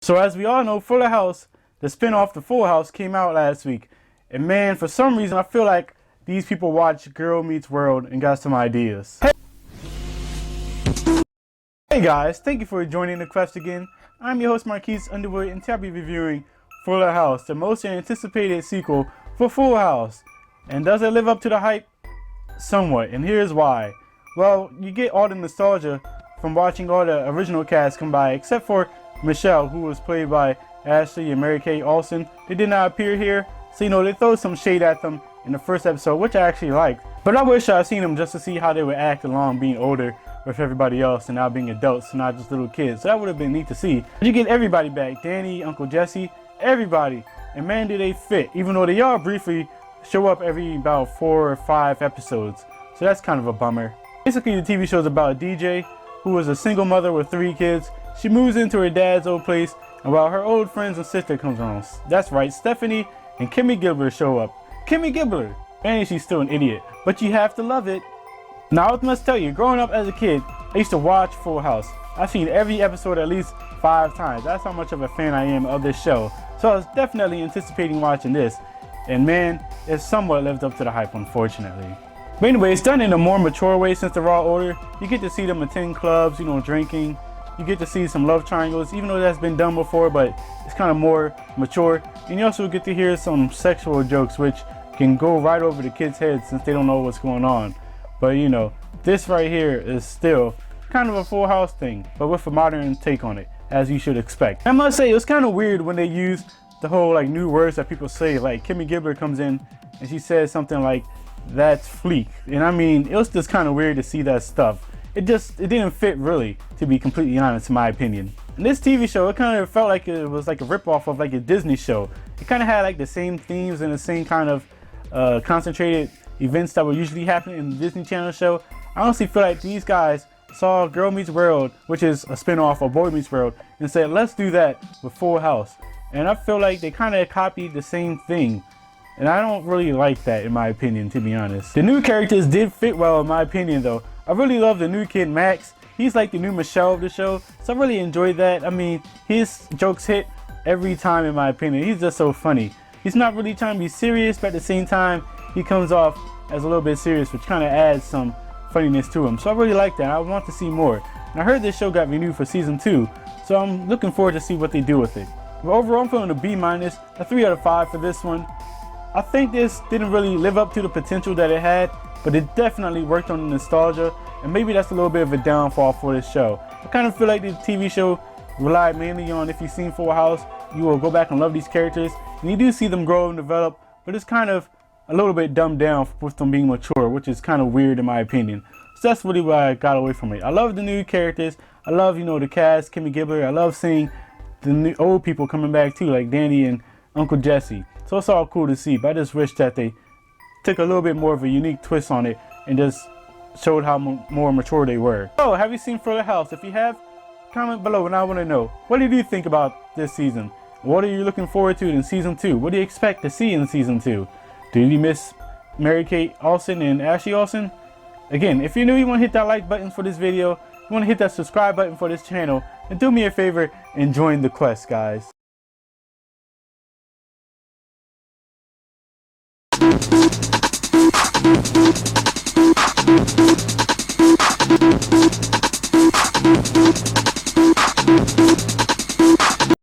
So as we all know, Fuller House, the spin-off to Full House, came out last week. And man, for some reason, I feel like these people watched Girl Meets World and got some ideas. Hey guys, thank you for joining the quest again. I'm your host Marques Underwood, and today I'll be reviewing Fuller House, the most anticipated sequel for Full House. And does it live up to the hype? Somewhat, and here's why. Well, you get all the nostalgia from watching all the original cast come by, except for Michelle, who was played by Ashley and Mary-Kate Olsen. They did not appear here, so they throw some shade at them in the first episode, which I actually liked. But I wish I had seen them just to see how they would act along being older with everybody else and now being adults and not just little kids. So that would have been neat to see. But you get everybody back, Danny, Uncle Jesse, everybody. And man, do they fit, even though they all briefly show up every about 4 or 5 episodes. So that's kind of a bummer. Basically, the TV show is about a DJ who is a single mother with 3 kids. She moves into her dad's old place, and while her old friends and sister comes around, that's right, Stephanie and Kimmy Gibbler show up. Kimmy Gibbler! And she's still an idiot, but you have to love it. Now I must tell you, growing up as a kid, I used to watch Full House. I've seen every episode at least 5 times. That's how much of a fan I am of this show. So I was definitely anticipating watching this. And man, it somewhat lived up to the hype, unfortunately. But anyway, it's done in a more mature way since they're all older. You get to see them attend clubs, drinking. You get to see some love triangles, even though that's been done before, but it's kind of more mature. And you also get to hear some sexual jokes, which can go right over the kids' heads since they don't know what's going on. But this right here is still kind of a Full House thing, but with a modern take on it, as you should expect. I must say, it was kind of weird when they used the whole new words that people say. Like Kimmy Gibbler comes in and she says something like, "That's fleek." And I mean, it was just kind of weird to see that stuff. It didn't fit really, to be completely honest, in my opinion. And this TV show, it kind of felt like it was like a ripoff of a Disney show. It kind of had the same themes and the same kind of concentrated events that would usually happen in the Disney Channel show. I honestly feel like these guys saw Girl Meets World, which is a spin-off of Boy Meets World, and said, let's do that with Full House. And I feel like they kind of copied the same thing. And I don't really like that, in my opinion, to be honest. The new characters did fit well, in my opinion, though. I really love the new kid, Max. He's like the new Michelle of the show, so I really enjoyed that. I mean, his jokes hit every time, in my opinion. He's just so funny. He's not really trying to be serious, but at the same time, he comes off as a little bit serious, which kind of adds some funniness to him. So I really like that. I want to see more. And I heard this show got renewed for season 2, so I'm looking forward to see what they do with it. But overall, I'm feeling a B-, a 3 out of 5 for this one. I think this didn't really live up to the potential that it had, but it definitely worked on the nostalgia, and maybe that's a little bit of a downfall for this show. I kind of feel like the TV show relied mainly on, if you've seen Full House, you will go back and love these characters, and you do see them grow and develop, but it's kind of a little bit dumbed down with them being mature, which is kind of weird in my opinion. So that's really why I got away from it. I love the new characters. I love, the cast, Kimmy Gibbler. I love seeing the new old people coming back too, like Danny and Uncle Jesse. So it's all cool to see, but I just wish that they took a little bit more of a unique twist on it and just showed how more mature they were. So, have you seen Fuller House? If you have, comment below and I want to know. What did you think about this season? What are you looking forward to in season 2? What do you expect to see in season 2? Do you miss Mary-Kate Olsen and Ashley Olsen? Again, if you're new, you want to hit that like button for this video, you want to hit that subscribe button for this channel, and do me a favor and join the quest, guys.